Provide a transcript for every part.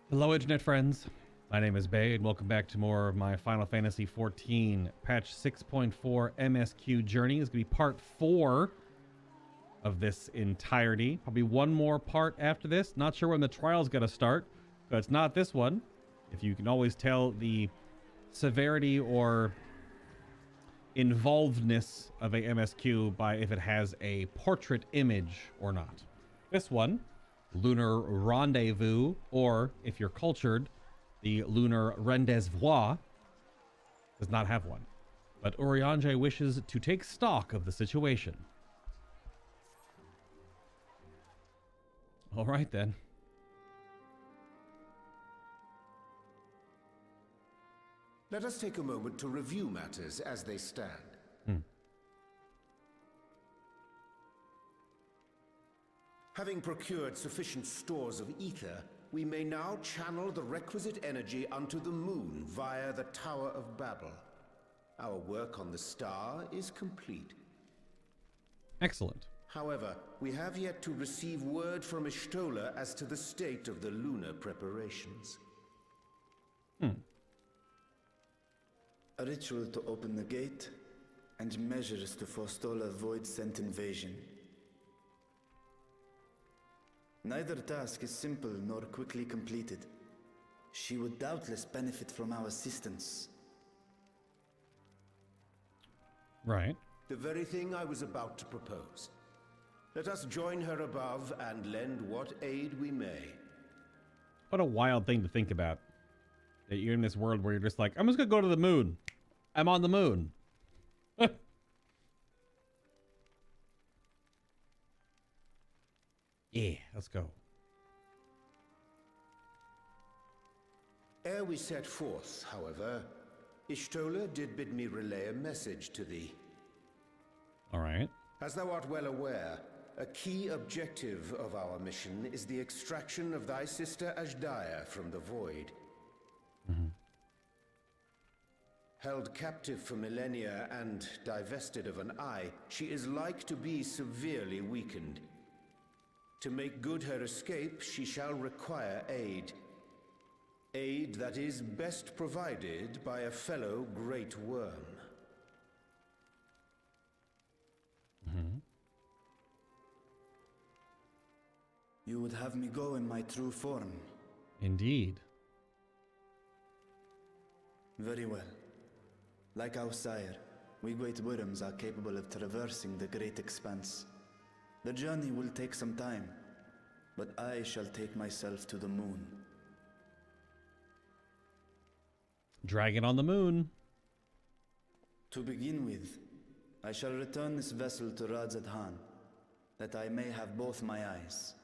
Hello, internet friends. My name is Bay, and welcome back to more of my Final Fantasy XIV patch 6.4 MSQ journey. It's going to be part 4 of this entirety. Probably one more part after this. Not sure when the trial's going to start, but it's not this one. If you can always tell the severity or involvedness of a MSQ by if it has a portrait image or not. This one, Lunar Rendezvous, or if you're cultured, the Lunar Rendezvous, does not have one. But Urianger wishes to take stock of the situation. All right, then. Let us take a moment to review matters as they stand. Having procured sufficient stores of ether, we may now channel the requisite energy unto the moon via the Tower of Babel. Our work on the star is complete. Excellent. However, we have yet to receive word from Y'shtola as to the state of the lunar preparations. A ritual to open the gate, and measures to forestall a void-sent invasion. Neither task is simple nor quickly completed. She would doubtless benefit from our assistance. Right. The very thing I was about to propose. Let us join her above and lend what aid we may. What a wild thing to think about. That you're in this world where you're just like, I'm just going to go to the moon. I'm on the moon. Yeah, let's go. Ere we set forth, however, Y'shtola did bid me relay a message to thee. All right. As thou art well aware, a key objective of our mission is the extraction of thy sister Azhdaya from the void. Held captive for millennia and divested of an eye, she is like to be severely weakened. To make good her escape, she shall require aid. Aid that is best provided by a fellow great worm. You would have me go in my true form. Indeed. Very well. Like our sire, we great worms are capable of traversing the great expanse. The journey will take some time, but I shall take myself to the moon. Dragon on the moon. To begin with, I shall return this vessel to Radzadhan, that I may have both my eyes.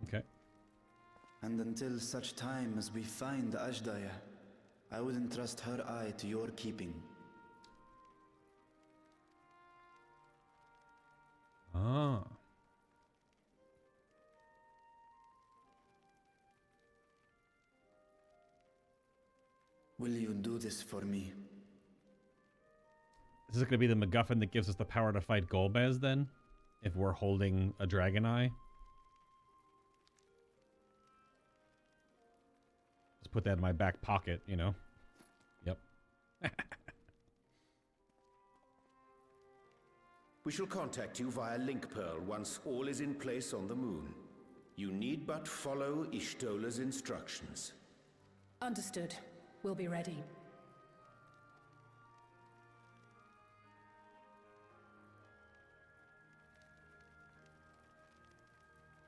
Okay. And until such time as we find Azhdaya, I would entrust her eye to your keeping. Ah. Will you do this for me? Is this going to be the MacGuffin that gives us the power to fight Golbez then? If we're holding a dragon eye? Just put that in my back pocket, you know? Yep. We shall contact you via Link Pearl once all is in place on the moon. You need but follow Y'shtola's instructions. Understood. We'll be ready.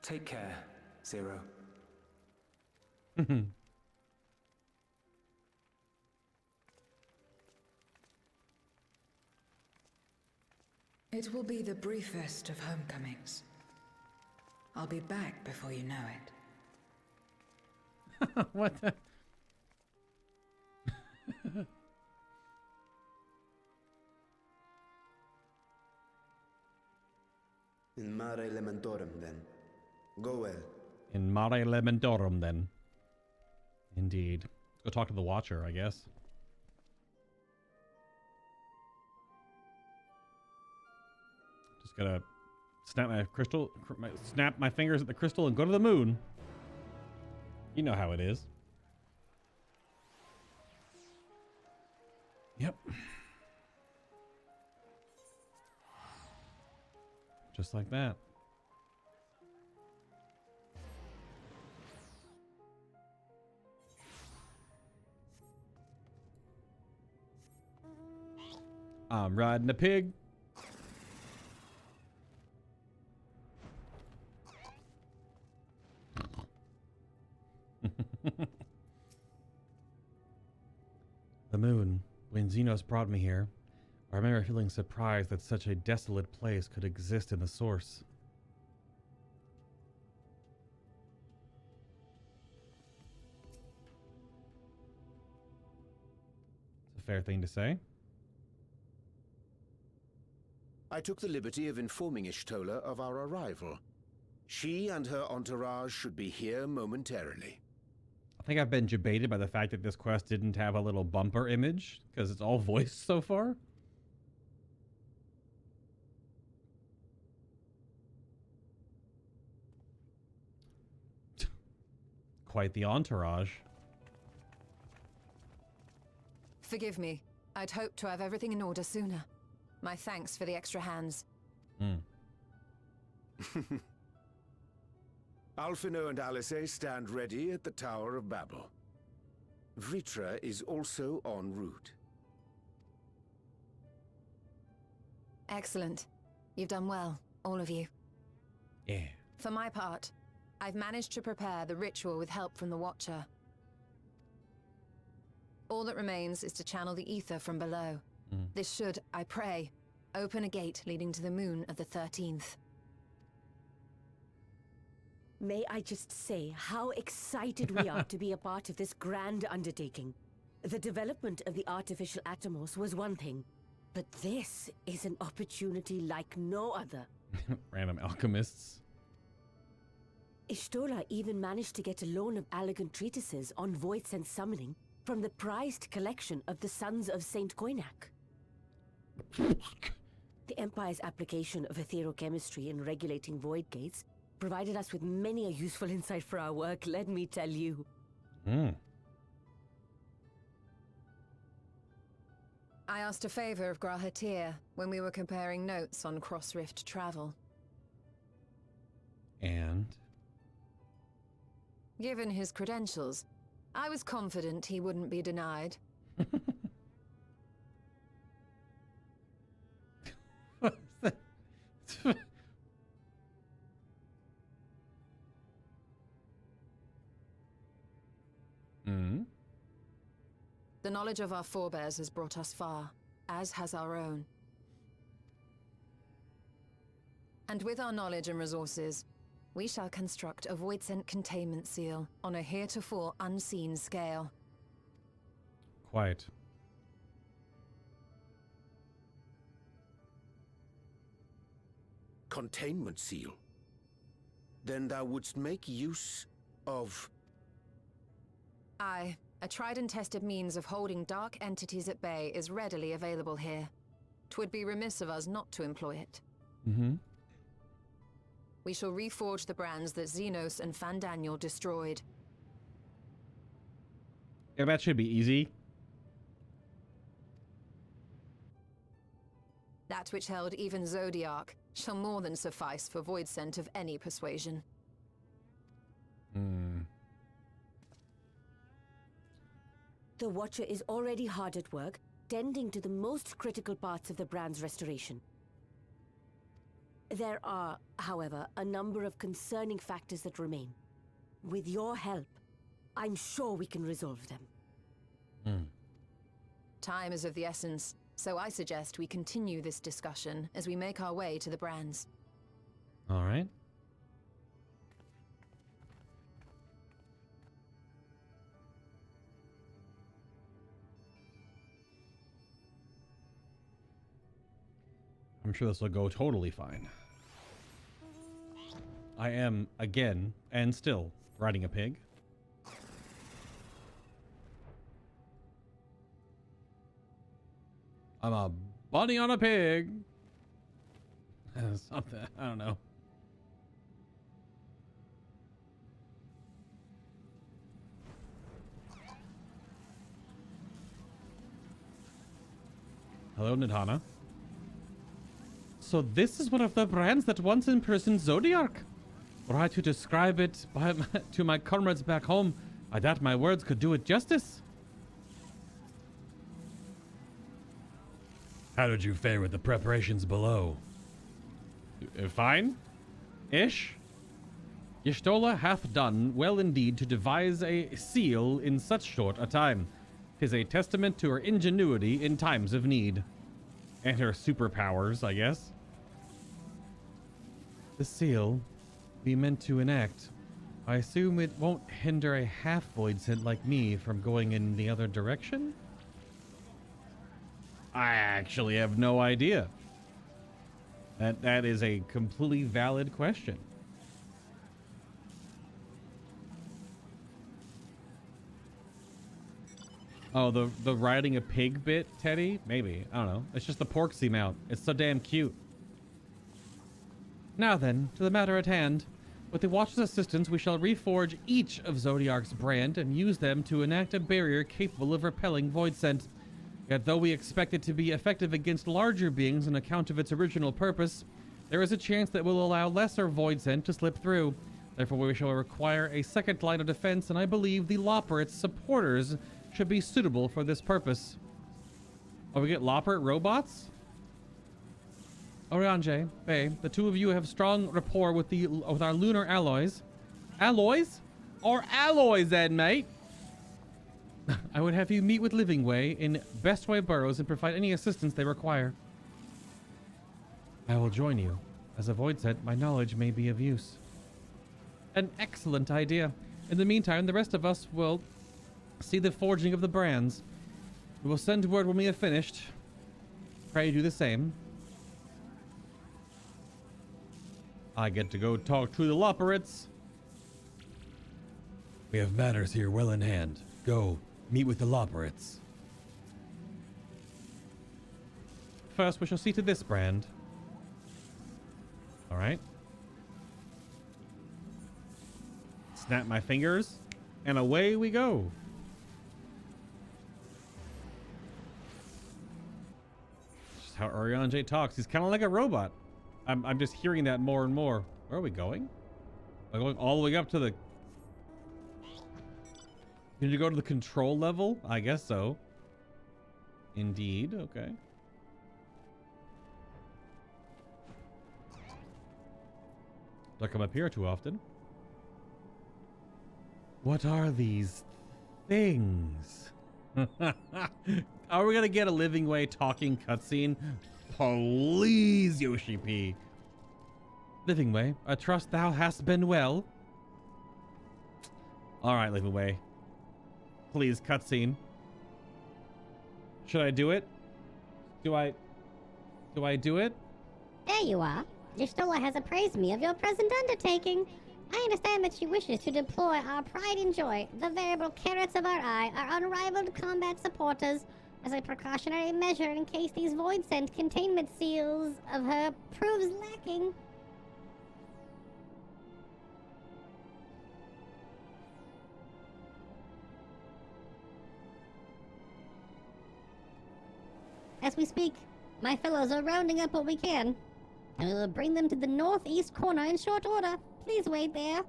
Take care, Zero. It will be the briefest of homecomings. I'll be back before you know it. What the? In Mare Elementorum, then. Go well. In Mare Elementorum, then. Indeed. Let's go talk to the Watcher, I guess. Just gotta Snap my crystal, snap my fingers at the crystal and go to the moon. You know how it is. Yep. Just like that. I'm riding a pig. The moon. When Xenos brought me here, I remember feeling surprised that such a desolate place could exist in the source. It's a fair thing to say. I took the liberty of informing Ishtola of our arrival. She and her entourage should be here momentarily. I think I've been debated by the fact that this quest didn't have a little bumper image, because it's all voiced so far. Quite the entourage. Forgive me. I'd hoped to have everything in order sooner. My thanks for the extra hands. Alphino and Alice stand ready at the Tower of Babel. Vritra is also en route. Excellent. You've done well, all of you. Yeah. For my part, I've managed to prepare the ritual with help from the Watcher. All that remains is to channel the ether from below. This should, I pray, open a gate leading to the moon of the 13th. May I just say how excited we are to be a part of this grand undertaking. The development of the artificial Atomos was one thing, but this is an opportunity like no other. Random alchemists. Ishtola even managed to get a loan of elegant treatises on voice and summoning from the prized collection of the Sons of Saint Koinak. The Empire's application of etherochemistry in regulating void gates provided us with many a useful insight for our work, let me tell you. I asked a favor of Grahatir when we were comparing notes on cross-rift travel. And? Given his credentials, I was confident he wouldn't be denied. The knowledge of our forebears has brought us far, as has our own. And with our knowledge and resources, we shall construct a void-sent containment seal on a heretofore unseen scale. Quite. Containment seal? Then thou wouldst make use of... Aye, a tried and tested means of holding dark entities at bay is readily available here. 'Twould be remiss of us not to employ it. We shall reforge the brands that Xenos and Fandaniel destroyed. Yeah, that should be easy. That which held even Zodiac shall more than suffice for void scent of any persuasion. The Watcher is already hard at work, tending to the most critical parts of the brand's restoration. There are, however, a number of concerning factors that remain. With your help, I'm sure we can resolve them. Time is of the essence, so I suggest we continue this discussion as we make our way to the brands. All right. I'm sure this will go totally fine. I am, again, and still, riding a pig. I'm a bunny on a pig. Something. I don't know. Hello, Nidhana. So this is one of the brands that once imprisoned Zodiark. Were I to describe it to my comrades back home, I doubt my words could do it justice. How did you fare with the preparations below? Fine. Ish. Y'shtola hath done well indeed to devise a seal in such short a time. 'Tis a testament to her ingenuity in times of need. And her superpowers, I guess. The seal we meant to enact. I assume it won't hinder a half-void scent like me from going in the other direction? I actually have no idea. That is a completely valid question. Oh, the riding a pig bit, Teddy? Maybe. I don't know. It's just the Porksy mount. It's so damn cute. Now then, to the matter at hand. With the Watcher's assistance, we shall reforge each of Zodiark's brand and use them to enact a barrier capable of repelling void scent. Yet though we expect it to be effective against larger beings on account of its original purpose, there is a chance that will allow lesser void scent to slip through. Therefore, we shall require a second line of defense, and I believe the Loporrit's supporters should be suitable for this purpose. Oh, we get Loporrit robots? Oriange, Faye, the two of you have strong rapport with our lunar alloys. Alloys? Or alloys, then, mate? I would have you meet with Living Way in Bestway Burrows and provide any assistance they require. I will join you. As a void set, my knowledge may be of use. An excellent idea. In the meantime, the rest of us will see the forging of the brands. We will send word when we have finished. Pray do the same. I get to go talk to the Loporrits. We have matters here well in hand. Go, meet with the Loporrits. First, we shall see to this brand. Alright. Snap my fingers, and away we go. Just how Oriange talks. He's kind of like a robot. I'm just hearing that more and more. Where are we going? Am I going all the way up to the... Did you go to the control level? I guess so. Indeed. Okay. Don't come up here too often. What are these things? Are we gonna get a Living Way talking cutscene? Please, Yoshi P. Living Way, I trust thou hast been well. Alright, Living Way. Please, cutscene. Should I do it? Do I do it? There you are. Y'shtola has appraised me of your present undertaking. I understand that she wishes to deploy our pride and joy, the variable carrots of our eye, our unrivaled combat supporters, as a precautionary measure in case these void scent containment seals of her proves lacking. As we speak, my fellows are rounding up what we can. And we will bring them to the northeast corner in short order. Please wait there.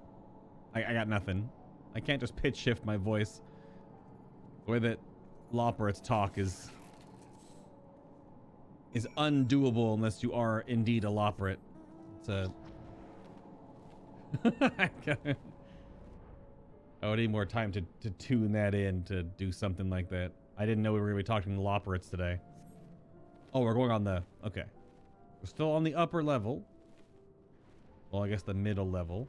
I got nothing. I can't just pitch shift my voice. The way that Loporrits talk is undoable unless you are indeed a Loporrit. It's a... I would need more time to tune that in to do something like that. I didn't know we were going to be talking to Loporrits today. Oh, we're going on the... Okay. We're still on the upper level. Well, I guess the middle level.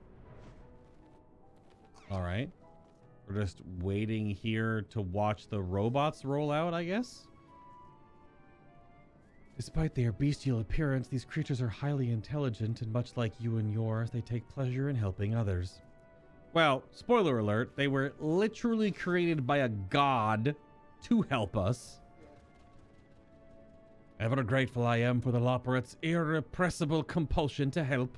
Alright. We're just waiting here to watch the robots roll out, I guess? Despite their bestial appearance, these creatures are highly intelligent, and much like you and yours, they take pleasure in helping others. Well, spoiler alert, they were literally created by a god to help us. Ever grateful I am for the Loporet's irrepressible compulsion to help.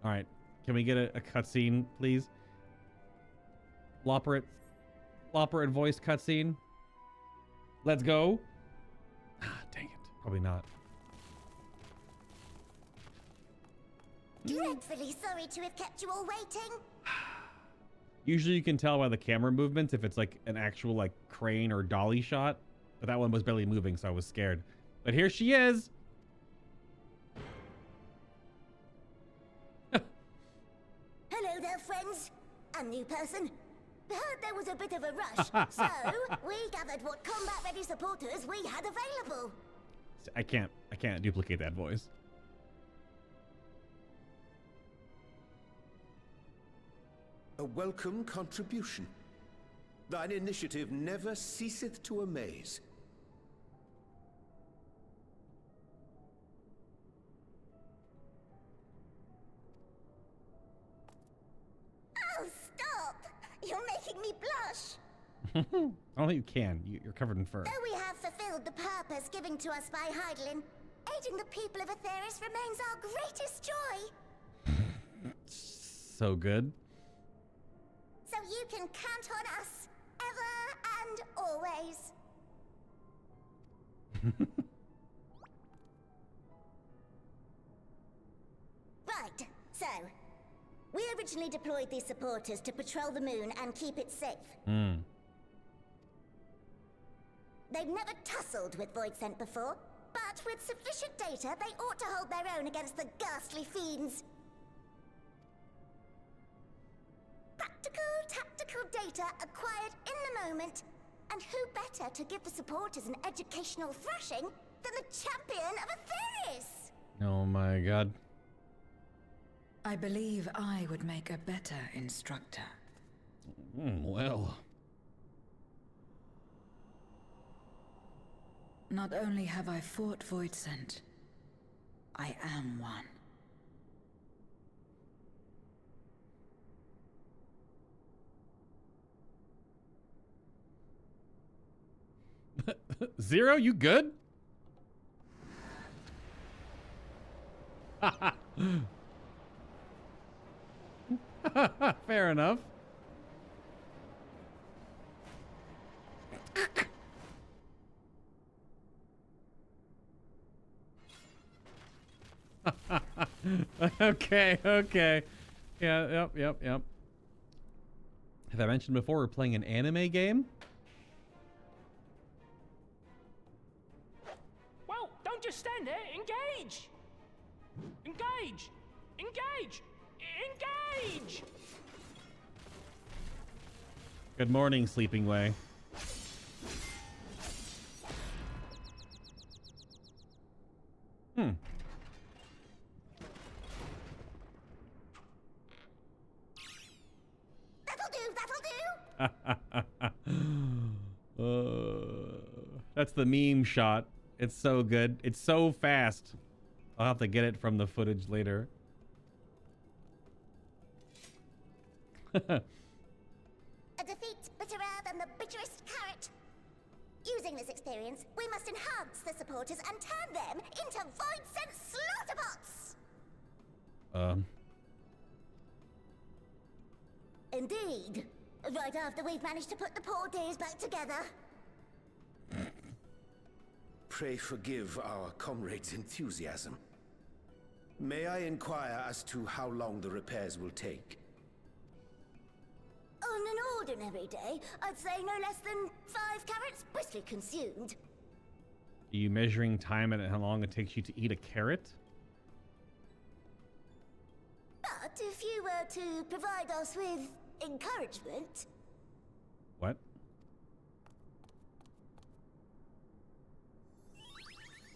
Alright, can we get a cutscene, please? Loporet voice cutscene. Let's go. Ah, dang it. Probably not. Dreadfully sorry to have kept you all waiting. Usually you can tell by the camera movements if it's like an actual like crane or dolly shot, but that one was barely moving, so I was scared. But here she is. Hello there, friends. A new person. Heard there was a bit of a rush, so we gathered what combat-ready supporters we had available. I can't duplicate that voice. A welcome contribution. Thine initiative never ceaseth to amaze. Oh, stop! You're making me blush. I don't think you can. You're covered in fur. Though we have fulfilled the purpose given to us by Heidelin, aiding the people of Atheris remains our greatest joy. So good. So you can count on us, ever and always. Right, so we originally deployed these supporters to patrol the moon and keep it safe. They've never tussled with Voidsent before, but with sufficient data, they ought to hold their own against the ghastly fiends. Practical, tactical data acquired in the moment, and who better to give the supporters an educational thrashing than the champion of Atheris? Oh my god. I believe I would make a better instructor. Well. Not only have I fought Voidsent, I am one. Zero, you good? Fair enough. Okay. Yeah, yep. Have I mentioned before we're playing an anime game? Well, don't just stand there. Engage! Engage! Engage! Engage! Good morning, Sleeping Way. That's the meme shot. It's so good. It's so fast. I'll have to get it from the footage later. A defeat bitterer than the bitterest carrot. Using this experience, we must enhance the supporters and turn them into Voidsent slaughterbots! Indeed. Right after we've managed to put the poor dears back together. Pray forgive our comrade's enthusiasm. May I inquire as to how long the repairs will take? On an ordinary day, I'd say no less than 5 carrots briskly consumed. Are you measuring time and how long it takes you to eat a carrot? But if you were to provide us with encouragement... What?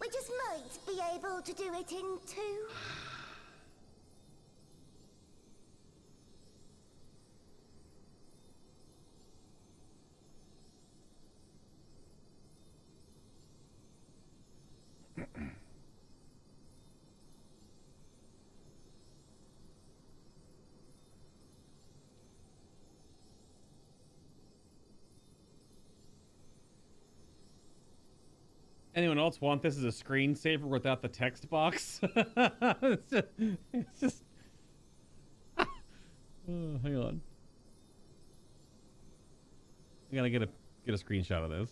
We just might be able to do it in 2. Anyone else want this as a screensaver without the text box? It's just oh, hang on. I gotta get a screenshot of this.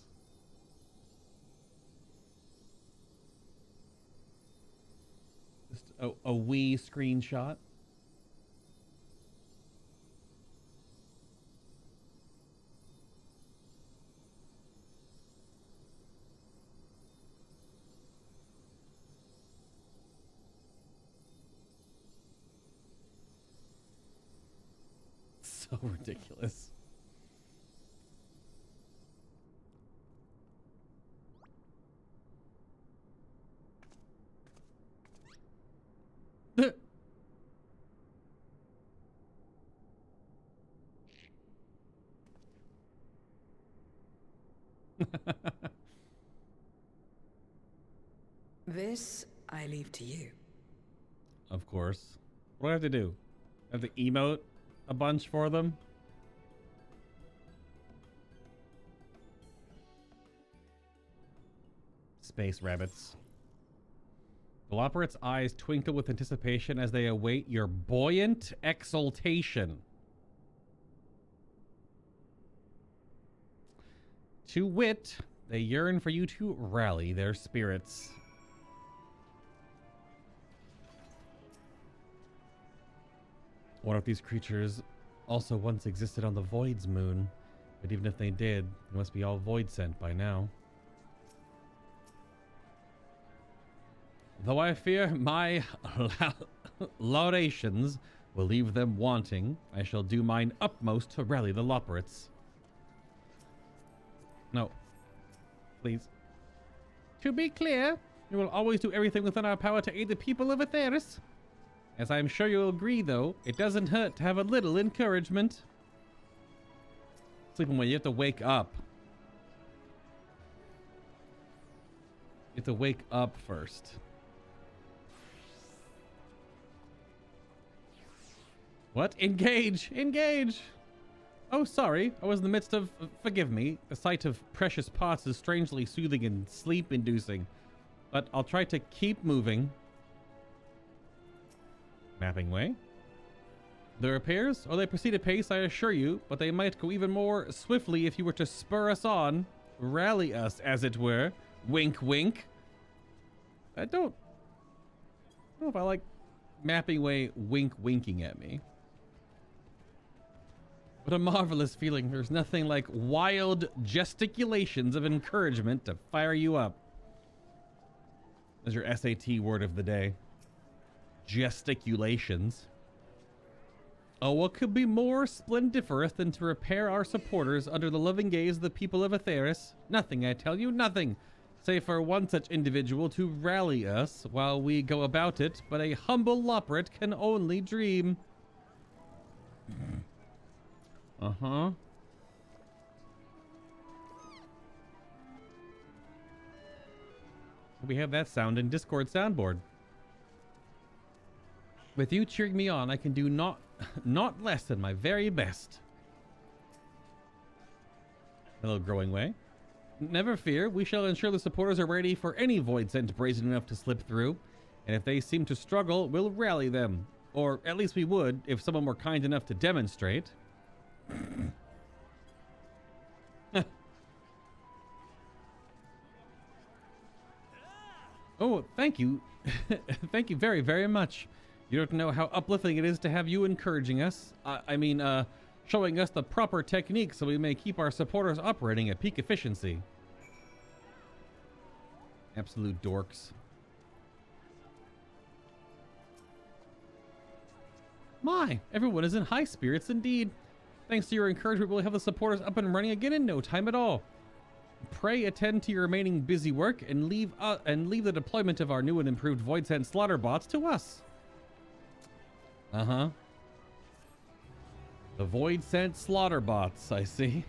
Just a wee screenshot. So ridiculous. This I leave to you. Of course. What do I have to do? I have to emote a bunch for them? Space rabbits. The Loporrit's eyes twinkle with anticipation as they await your buoyant exultation. To wit, they yearn for you to rally their spirits. What if these creatures also once existed on the Void's moon? But even if they did, they must be all Void sent by now. Though I fear my laudations will leave them wanting, I shall do mine utmost to rally the Loporrits. No. Please. To be clear, we will always do everything within our power to aid the people of Aetheris. As I'm sure you'll agree, though, it doesn't hurt to have a little encouragement. Sleeping when you have to wake up. You have to wake up first. What? Engage! Engage! Oh, sorry. I was in the midst of... forgive me. The sight of precious parts is strangely soothing and sleep-inducing. But I'll try to keep moving. Mapping way. The repairs? Oh, they proceed apace, I assure you, but they might go even more swiftly if you were to spur us on. Rally us, as it were. Wink, wink. I don't know if I like mapping way wink winking at me. What a marvelous feeling. There's nothing like wild gesticulations of encouragement to fire you up. That's your SAT word of the day. Gesticulations. Oh, what could be more splendiferous than to repair our supporters under the loving gaze of the people of Aetheris? Nothing, I tell you, nothing. Save for one such individual to rally us while we go about it, but a humble Loporrit can only dream. Uh-huh. We have that sound in Discord soundboard. With you cheering me on, I can do not less than my very best. Hello, growing way. Never fear, we shall ensure the supporters are ready for any void sent brazen enough to slip through. And if they seem to struggle, we'll rally them. Or at least we would, if someone were kind enough to demonstrate. Oh, thank you. Thank you very, very much. You don't know how uplifting it is to have you encouraging us. Showing us the proper technique so we may keep our supporters operating at peak efficiency. Absolute dorks. My, everyone is in high spirits indeed. Thanks to your encouragement, we'll have the supporters up and running again in no time at all. Pray attend to your remaining busy work and leave the deployment of our new and improved Void Sent slaughter bots to us. Uh-huh. The Void Sent slaughter bots, I see.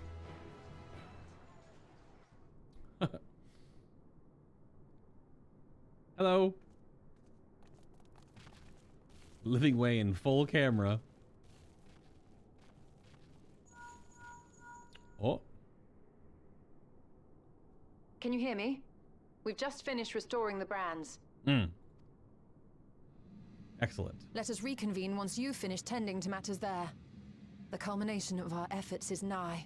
Hello. Living way in full camera. Oh. Can you hear me? We've just finished restoring the brands. Excellent. Let us reconvene once you've finished tending to matters there. The culmination of our efforts is nigh.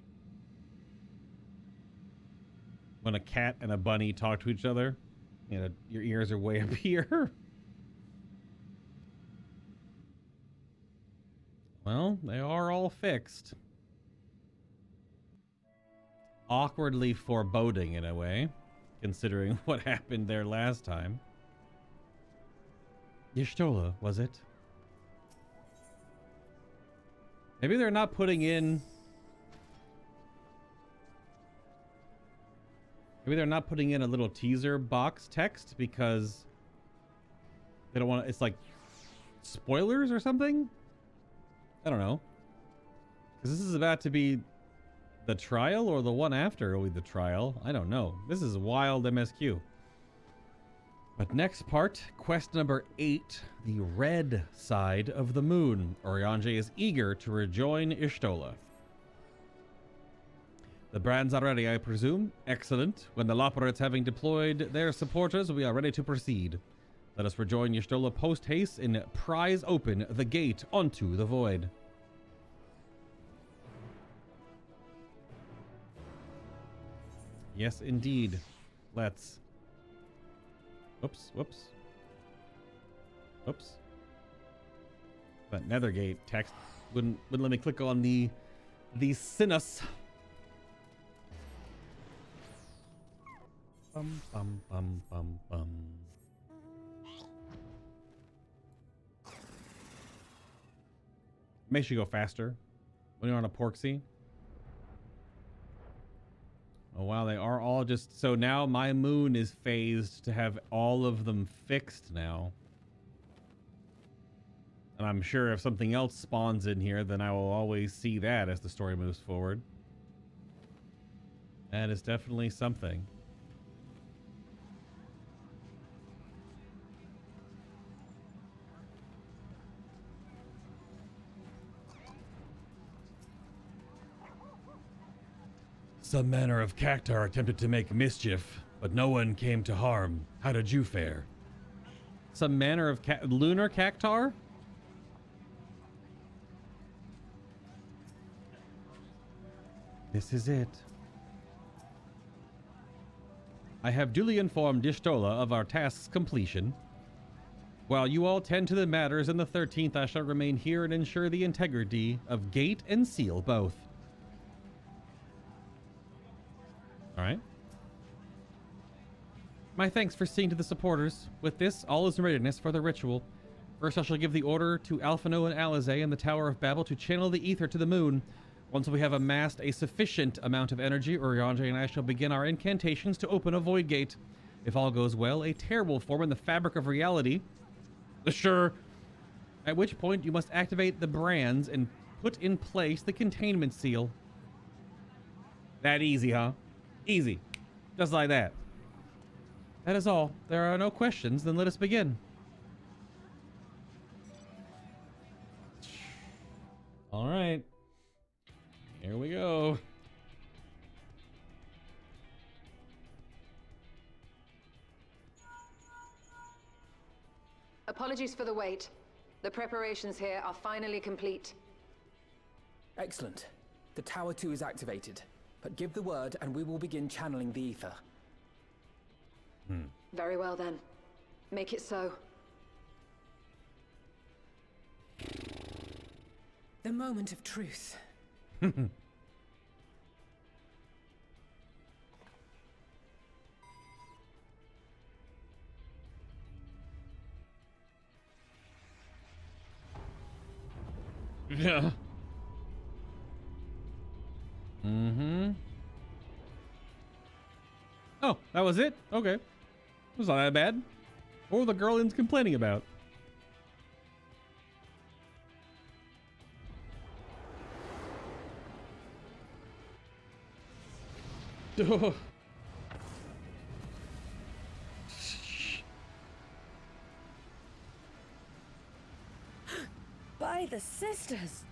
When a cat and a bunny talk to each other, you know, your ears are way up here. Well, they are all fixed. Awkwardly foreboding in a way, considering what happened there last time. Y'shtola, was it? Maybe they're not putting in... Maybe they're not putting in a little teaser box text because they don't want to... It's like spoilers or something? I don't know. Because this is about to be the trial or the one after will be the trial. I don't know. This is wild MSQ. But next part, quest number 8, the red side of the moon. Urianger is eager to rejoin Y'shtola. The brands are ready, I presume. Excellent. When the Loporits having deployed their supporters, we are ready to proceed. Let us rejoin Y'shtola post-haste and prise open the gate onto the void. Yes, indeed. Let's. Whoops, whoops. Whoops. That Nethergate text wouldn't let me click on the sinus. Bum bum bum bum bum. Makes you go faster when you're on a Porksy. Oh wow, they are all just... So now my moon is phased to have all of them fixed now. And I'm sure if something else spawns in here, then I will always see that as the story moves forward. That is definitely something. Some manner of cactar attempted to make mischief, but no one came to harm. How did you fare? Some manner of lunar cactar? This is it. I have duly informed Y'shtola of our task's completion. While you all tend to the matters in the 13th, I shall remain here and ensure the integrity of gate and seal both. All right. My thanks for seeing to the supporters. With this, all is in readiness for the ritual. First, I shall give the order to Alphino and Alizé in the Tower of Babel to channel the ether to the moon. Once we have amassed a sufficient amount of energy, Urianger and I shall begin our incantations to open a void gate. If all goes well, a tear will form in the fabric of reality. Sure. At which point, you must activate the brands and put in place the containment seal. That easy, huh? Easy. Just like that. That is all. There are no questions, then let us begin. All right. Here we go. Apologies for the wait. The preparations here are finally complete. Excellent. The Tower 2 is activated. But give the word and we will begin channeling the ether. Very well then. Make it so. The moment of truth. Yeah. Oh, that was it? Okay. It was not that bad. What were the girl-ins complaining about? By the sisters!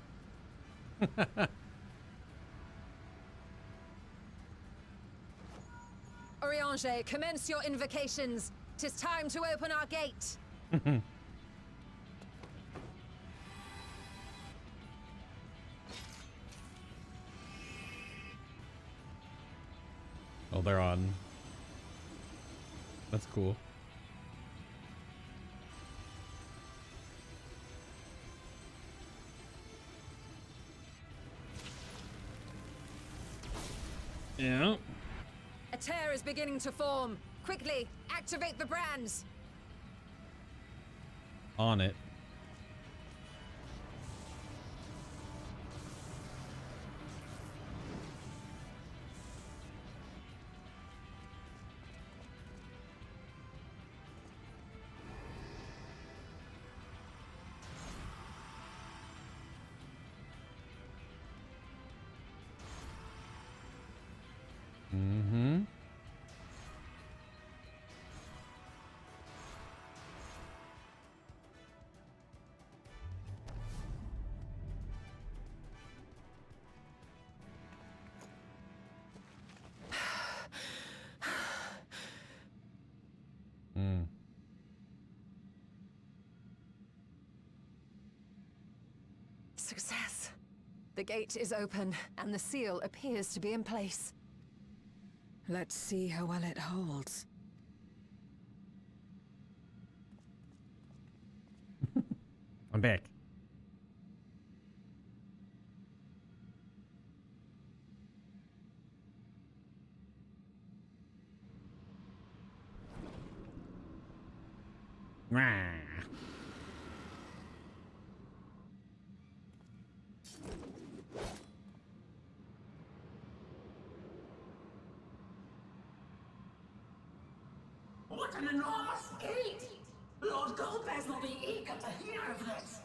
Urianger! Étranger, commence your invocations. 'Tis time to open our gate. Oh, they're on. That's cool. Yeah. A tear is beginning to form. Quickly, activate the brands. On it. Mm-hmm. Mm. Success. The gate is open, and the seal appears to be in place. Let's see how well it holds. I'm back. Rah. What an enormous gate! Lord Golbez will be eager to hear of this.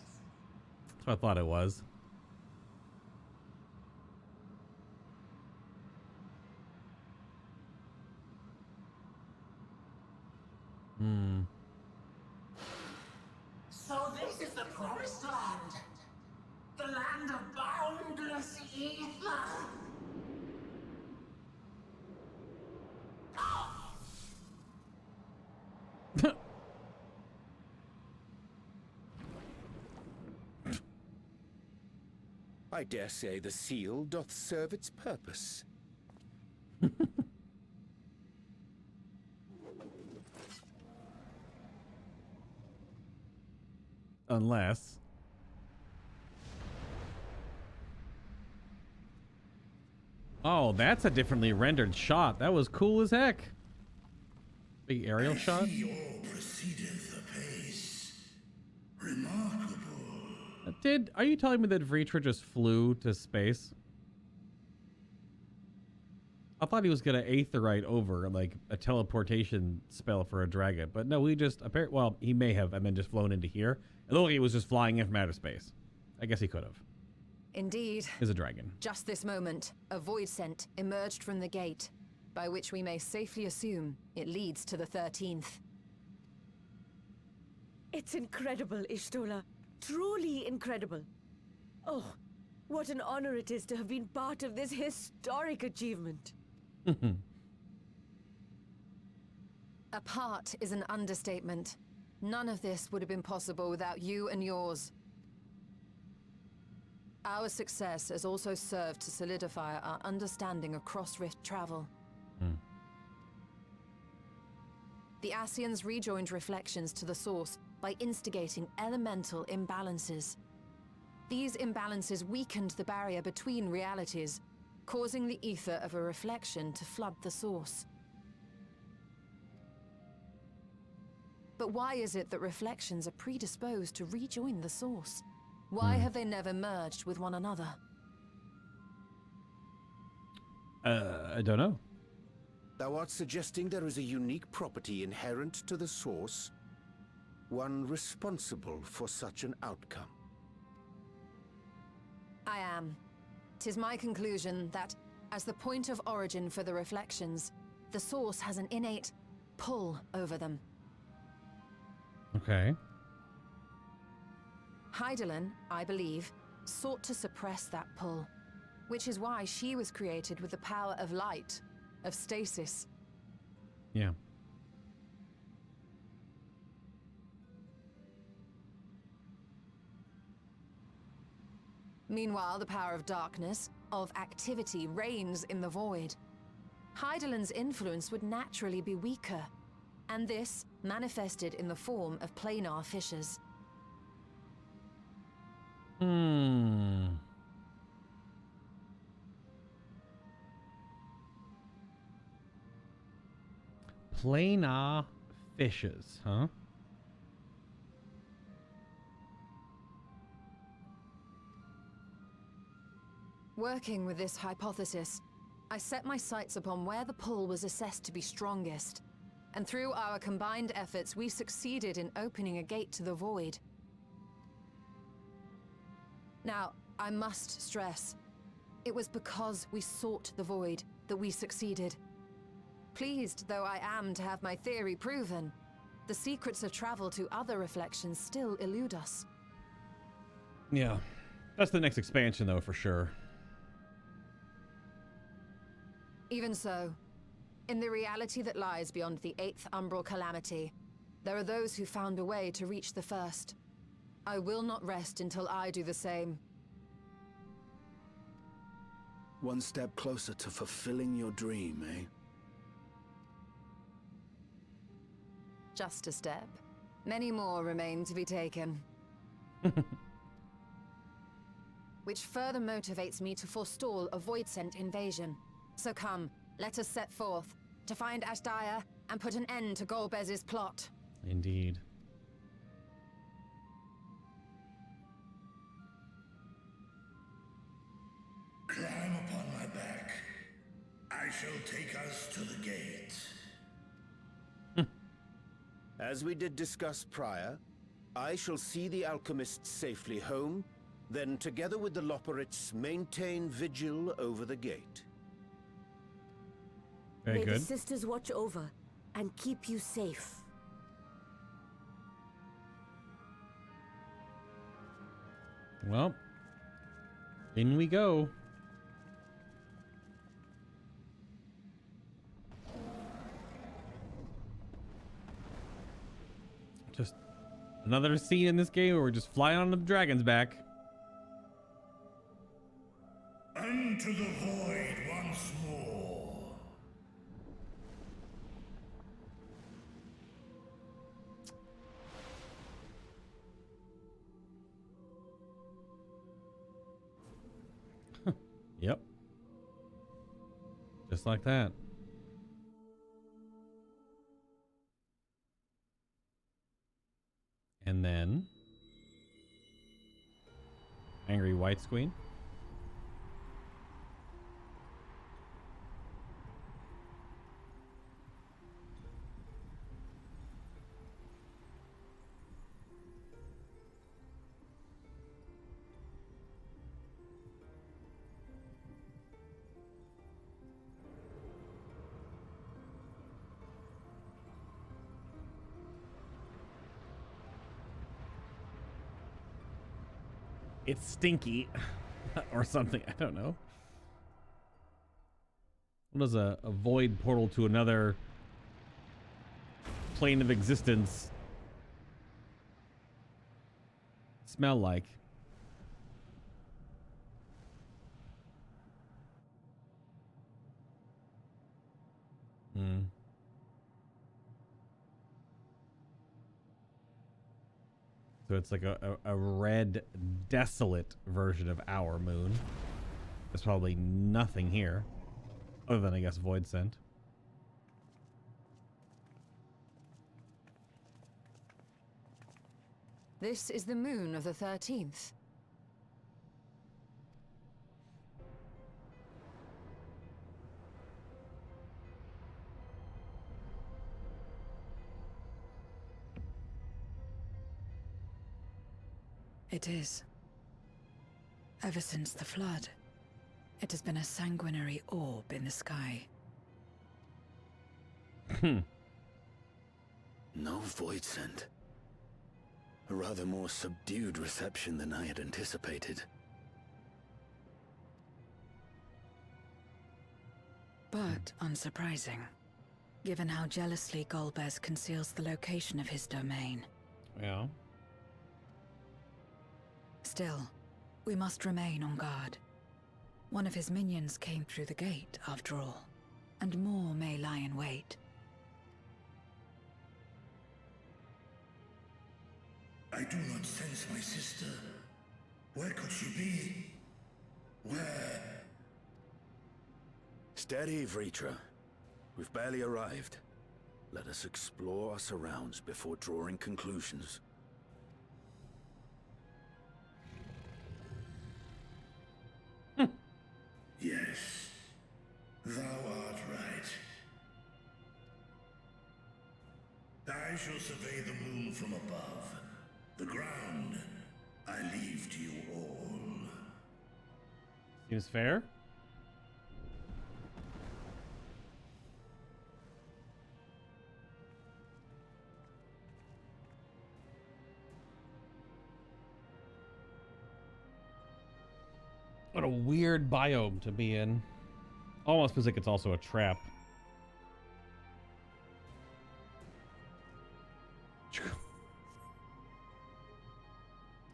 That's what I thought it was. Hmm. So this is the promised land. The land of boundless ether. I dare say the seal doth serve its purpose. Unless. Oh, that's a differently rendered shot. That was cool as heck. Big aerial shot. Proceedeth apace. Remarkable. Are you telling me that Vritra just flew to space? I thought he was gonna aetherite over, like a teleportation spell for a dragon, but no, we just well, he may have, and then just flown into here. It looked like he was just flying in from outer space. I guess he could have. Indeed. He's a dragon. Just this moment, a void scent emerged from the gate, by which we may safely assume it leads to the 13th. It's incredible, Ishtola. Truly incredible. Oh, what an honor it is to have been part of this historic achievement. A part is an understatement. None of this would have been possible without you and yours. Our success has also served to solidify our understanding of cross-rift travel. The Ascians rejoined reflections to the source by instigating elemental imbalances. These imbalances weakened the barrier between realities, causing the ether of a reflection to flood the source. But why is it that reflections are predisposed to rejoin the source? Why have they never merged with one another? I don't know. Thou art suggesting there is a unique property inherent to the source, one responsible for such an outcome. I am. 'Tis my conclusion that, as the point of origin for the reflections, the source has an innate pull over them. Okay. Hydaelyn, I believe, sought to suppress that pull, which is why she was created with the power of light, of stasis. Yeah. Meanwhile, the power of darkness, of activity, reigns in the void. Heidelin's influence would naturally be weaker, and this manifested in the form of planar fissures. Planar fissures, huh? Working with this hypothesis, I set my sights upon where the pull was assessed to be strongest, and through our combined efforts, we succeeded in opening a gate to the void. Now, I must stress, it was because we sought the void that we succeeded. Pleased though I am to have my theory proven, the secrets of travel to other reflections still elude us. Yeah. That's the next expansion, though, for sure. Even so, in the reality that lies beyond the 8th umbral calamity, there are those who found a way to reach the first. I will not rest until I do the same. One step closer to fulfilling your dream, eh? Just a step. Many more remain to be taken. Which further motivates me to forestall a void-sent invasion. So come, let us set forth, to find Ashdaya and put an end to Golbez's plot. Indeed. Climb upon my back. I shall take us to the gate. As we did discuss prior, I shall see the alchemists safely home, then together with the Loporrits maintain vigil over the gate. Very May good. the sisters watch over and keep you safe. Well, in we go. Just another scene in this game where we're just flying on the dragon's back. Unto the void once more. Yep. Just like that. And then Angry White Queen. It's stinky or something. I don't know. What does a void portal to another plane of existence smell like? So it's like a red, desolate version of our moon. There's probably nothing here. Other than, I guess, void scent. This is the moon of the 13th. It is. Ever since the flood, it has been a sanguinary orb in the sky. No void scent. A rather more subdued reception than I had anticipated. But unsurprising, given how jealously Golbez conceals the location of his domain. Yeah. Still, we must remain on guard. One of his minions came through the gate, after all, and more may lie in wait. I do not sense my sister. Where could she be? Where? Steady, Vritra. We've barely arrived. Let us explore our surrounds before drawing conclusions. Yes, thou art right. I shall survey the moon from above. The ground, I leave to you all. Seems fair. What a weird biome to be in. Almost feels like it's also a trap.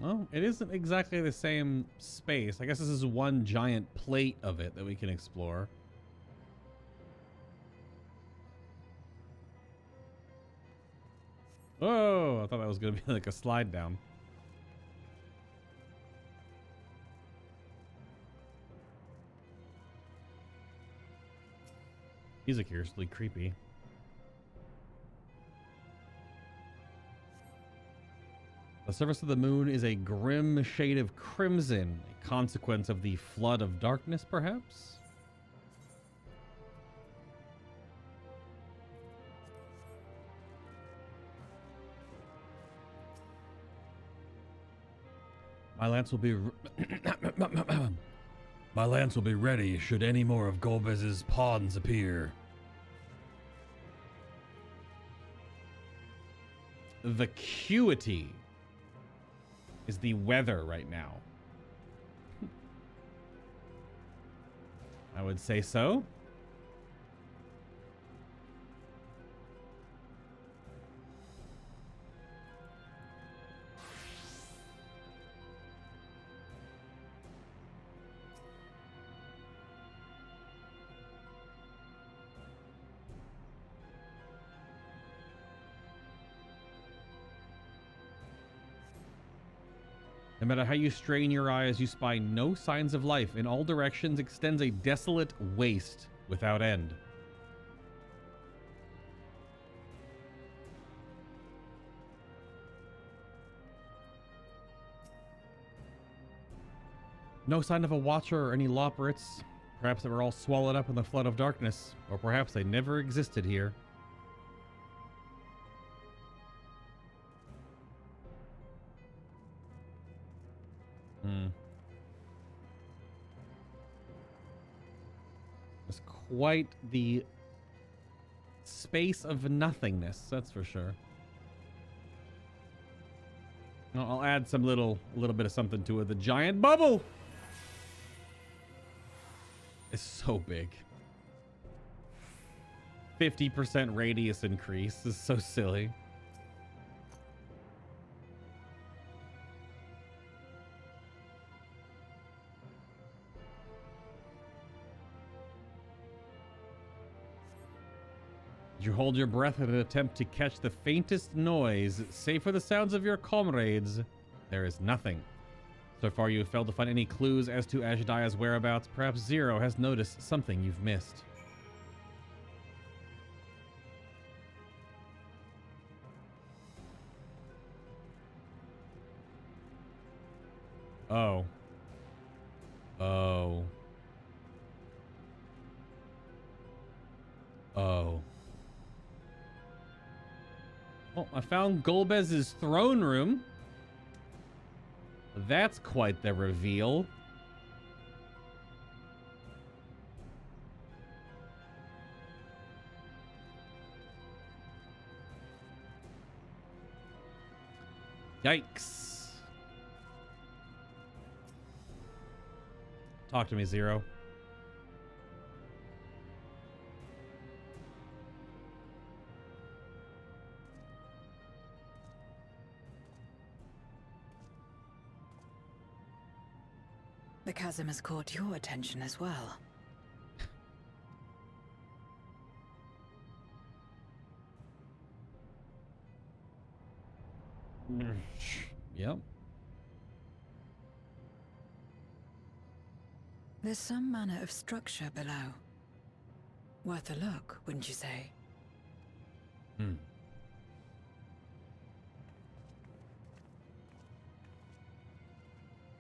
Well, it isn't exactly the same space. I guess this is one giant plate of it that we can explore. Oh, I thought that was going to be like a slide down. Music here is really creepy. The surface of the moon is a grim shade of crimson, a consequence of the flood of darkness, perhaps? My lance will be My lance will be ready should any more of Golbez's pawns appear. Vacuity is the weather right now. I would say so. No matter how you strain your eyes, you spy no signs of life. In all directions extends a desolate waste without end. No sign of a watcher or any loporits. Perhaps they were all swallowed up in the flood of darkness, or perhaps they never existed here. It's quite the space of nothingness, that's for sure. I'll add some a little bit of something to it. The giant bubble is so big. 50% radius increase. This is so silly. You hold your breath in an attempt to catch the faintest noise. Save for the sounds of your comrades, there is nothing. So far you have failed to find any clues as to Ajadiah's whereabouts. Perhaps Zero has noticed something you've missed. Oh. Oh. Oh. Well, I found Golbez's throne room. That's quite the reveal. Yikes. Talk to me, Zero. The chasm has caught your attention as well. Yep. There's some manner of structure below. Worth a look, wouldn't you say?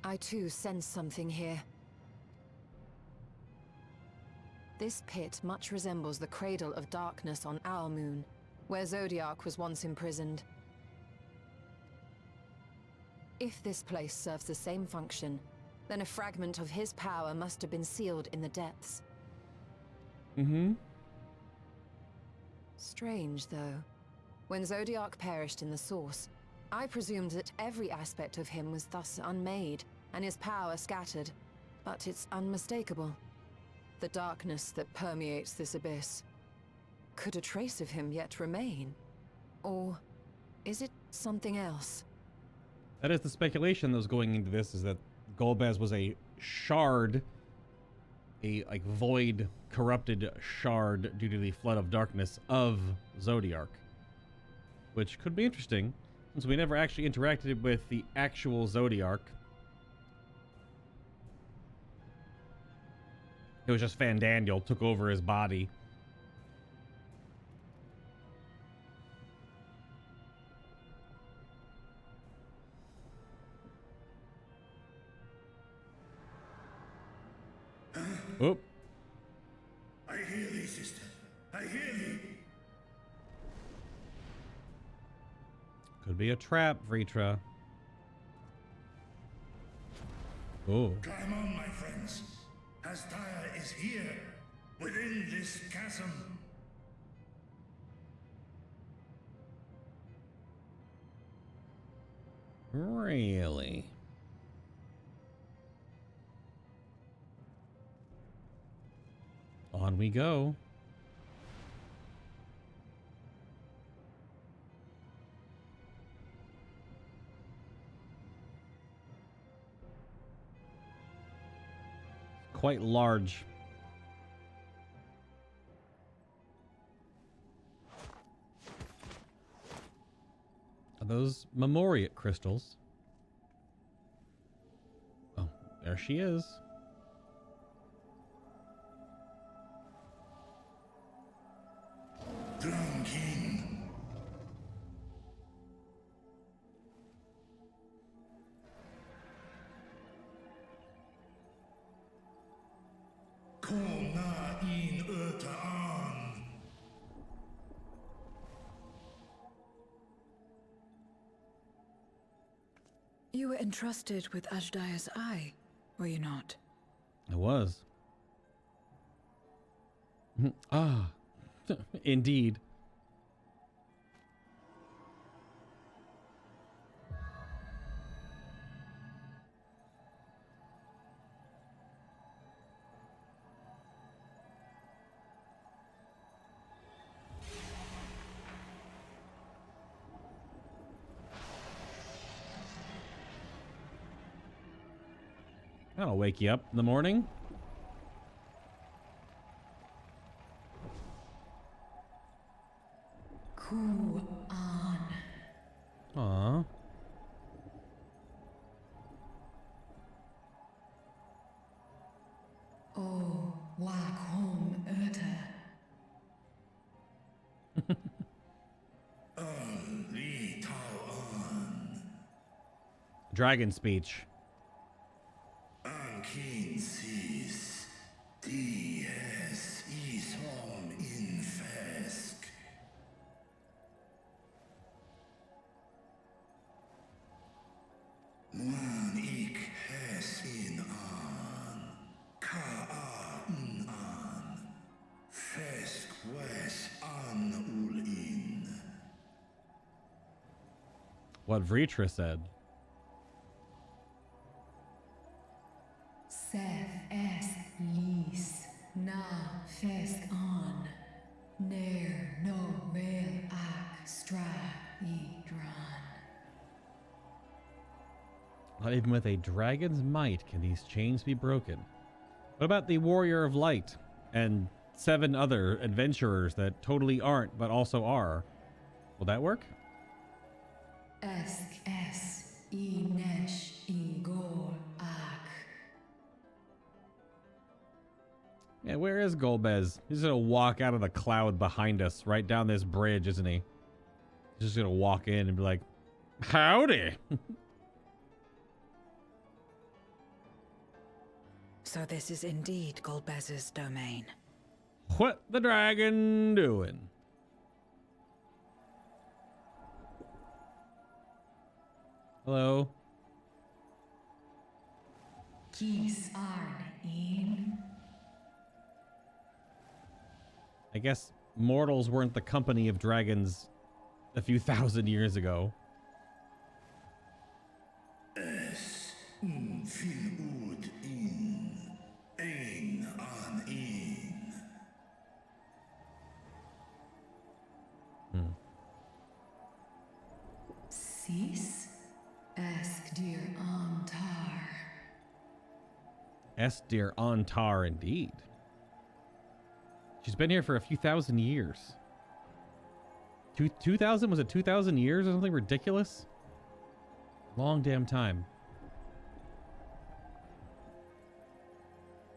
I too sense something here. This pit much resembles the cradle of darkness on our moon, where Zodiac was once imprisoned. If this place serves the same function, then a fragment of his power must have been sealed in the depths. Strange, though. When Zodiac perished in the Source, I presumed that every aspect of him was thus unmade, and his power scattered. But it's unmistakable. The darkness that permeates this abyss. Could a trace of him yet remain? Or is it something else? That is the speculation that was going into this, is that Golbez was a shard, a like void, corrupted shard due to the flood of darkness of Zodiac. Which could be interesting, since we never actually interacted with the actual Zodiac. It was just Fandaniel took over his body. Oh. I hear thee, sister. I hear thee. Could be a trap, Vritra. Oh. Climb on, my friends. Astaya is here, within this chasm. Really? On we go. Quite large. Are those Memoriat crystals? Oh, there she is. Drown King. Kom na in Ötaan. You were entrusted with Ajdaya's eye, were you not? I was. Ah, indeed. That'll wake you up in the morning. Ku An. Aww. Oh, Wak Hom Urta. Li Tao An. Dragon speech. Ankin sis. Dies is hom in fesk. Wan ik hes in an. Ka a un an. Fesk wes an ul in. What Vritra said. Seth es lis na fesk on. Nair no rail ak stra I dran. even with a dragon's might can these chains be broken. What about the Warrior of Light and 7 other adventurers that totally aren't but also are? Will that work? Esk es I nesh ingol ak. Yeah, where is Golbez? He's gonna walk out of the cloud behind us, right down this bridge, isn't he? He's just gonna walk in and be like, howdy. So this is indeed Golbez's domain. What the dragon doing? Hello? Kis arn in. I guess mortals weren't the company of dragons a few thousand years ago. Fin ud in. Ein an in. Sis esk dir antar. Esdir Antar, indeed. She's been here for a few thousand years. 2,000? Was it 2,000 years or something ridiculous? Long damn time.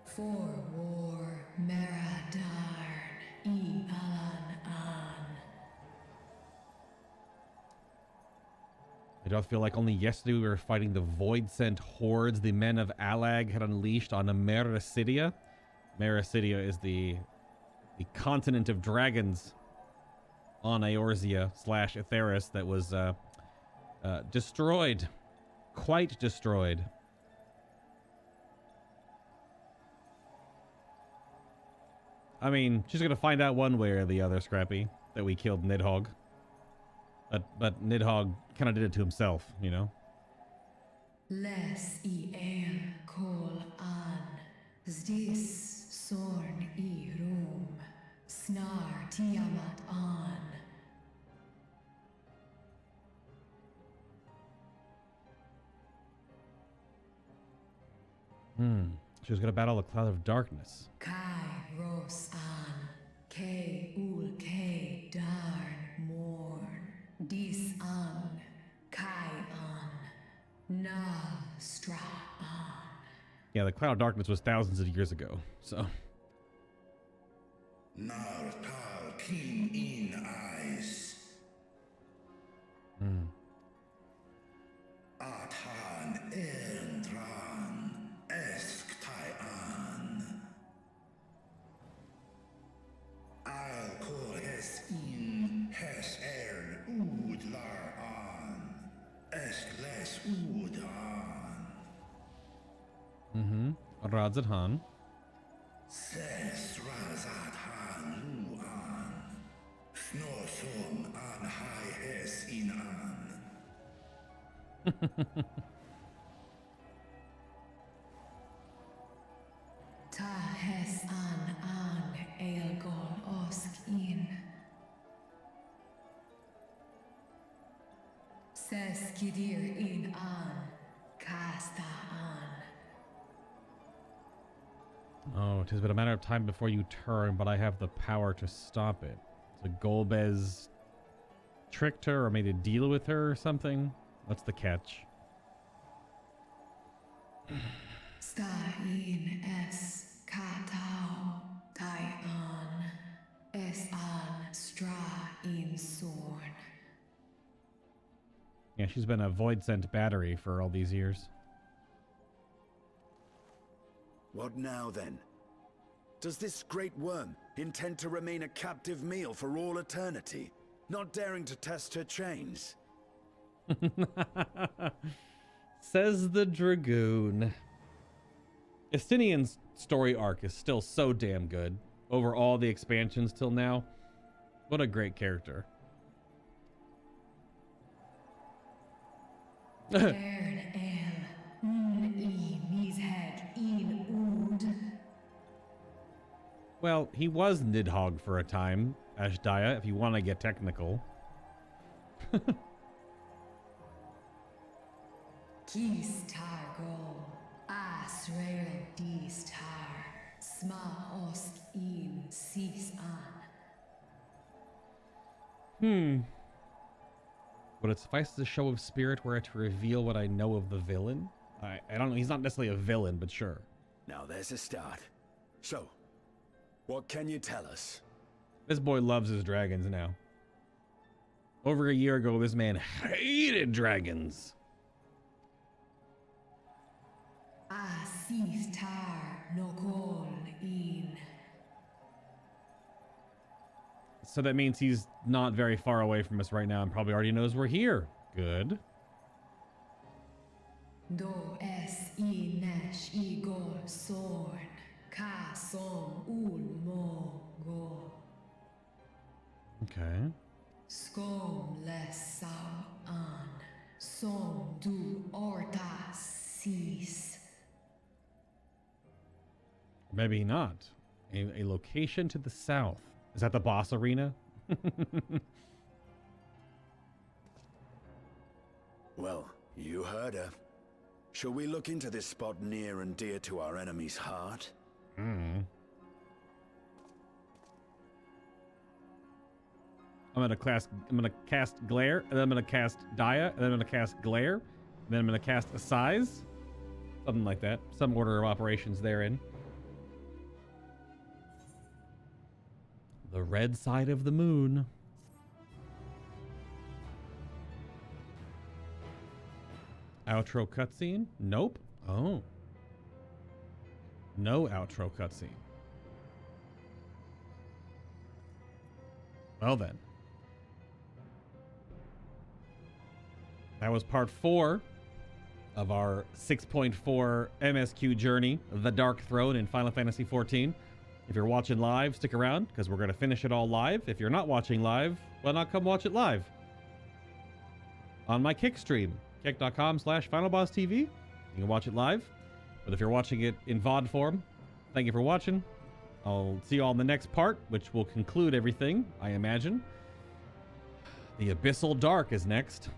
For war meradarn I alan an. I don't feel like only yesterday we were fighting the void-sent hordes the men of Alag had unleashed on Mericidia. Mericidia is the continent of dragons on Eorzea / Aetheris that was destroyed. Quite destroyed. I mean, she's gonna find out one way or the other, Scrappy, that we killed Nidhogg. But Nidhogg kind of did it to himself, you know? Les I el kol an. Zdis sorn I rum. Snar tiamat an. She was gonna battle the cloud of darkness. Kai ros an. K ul K darn morn. Dis an. Kai an. Na stra an. Yeah, the cloud of darkness was thousands of years ago, so. Nar tal kin in eyes. Athan endran esk an. Al kor hes in hes ud lar an. Esk les ud an. Radzadhan. Ses razat han lu an. Snorsum an hai hes in an. Ta hes an elgol osk in. Ses kidir in an. Casta an. Oh, 'tis but a matter of time before you turn, but I have the power to stop it. So Golbez tricked her or made a deal with her or something? What's the catch? Sta in es katao tai an. Es an stra in sorn. Yeah, she's been a void-sent battery for all these years. What now, then? Does this great worm intend to remain a captive meal for all eternity, not daring to test her chains? Says the Dragoon. Estinian's story arc is still so damn good. Over all the expansions till now. What a great character. Well, he was Nidhogg for a time, Ashdaya, if you want to get technical. Kis Targo, Asrael Dis Tar, Sma Ost In Sis An. Would it suffice as a show of spirit were it to reveal what I know of the villain? I don't know. He's not necessarily a villain, but sure. Now there's a start. So, what can you tell us? This boy loves his dragons now. Over a year ago, this man hated dragons. Asis Tar Nokol In. So that means he's not very far away from us right now and probably already knows we're here. Good. Do es I Nesh Igor Sorn, Ka Som Ul Mo Go. Okay. Skom Les Sao An, Som Du Orta Sis. Maybe not. A location to the south. Is that the boss arena? Well, you heard her. Shall we look into this spot near and dear to our enemy's heart? I'm gonna cast Glare, and then I'm gonna cast Dia, and then I'm gonna cast Glare, and then I'm gonna cast a Size. Something like that. Some order of operations therein. The red side of the moon. Outro cutscene? Nope. Oh. No outro cutscene. Well then. That was part 4 of our 6.4 MSQ journey, The Dark Throne in Final Fantasy XIV. If you're watching live, stick around, because we're going to finish it all live. If you're not watching live, why not come watch it live? On my Kick stream, kick.com/FinalBossTV. You can watch it live. But if you're watching it in VOD form, thank you for watching. I'll see you all in the next part, which will conclude everything, I imagine. The Abyssal Dark is next.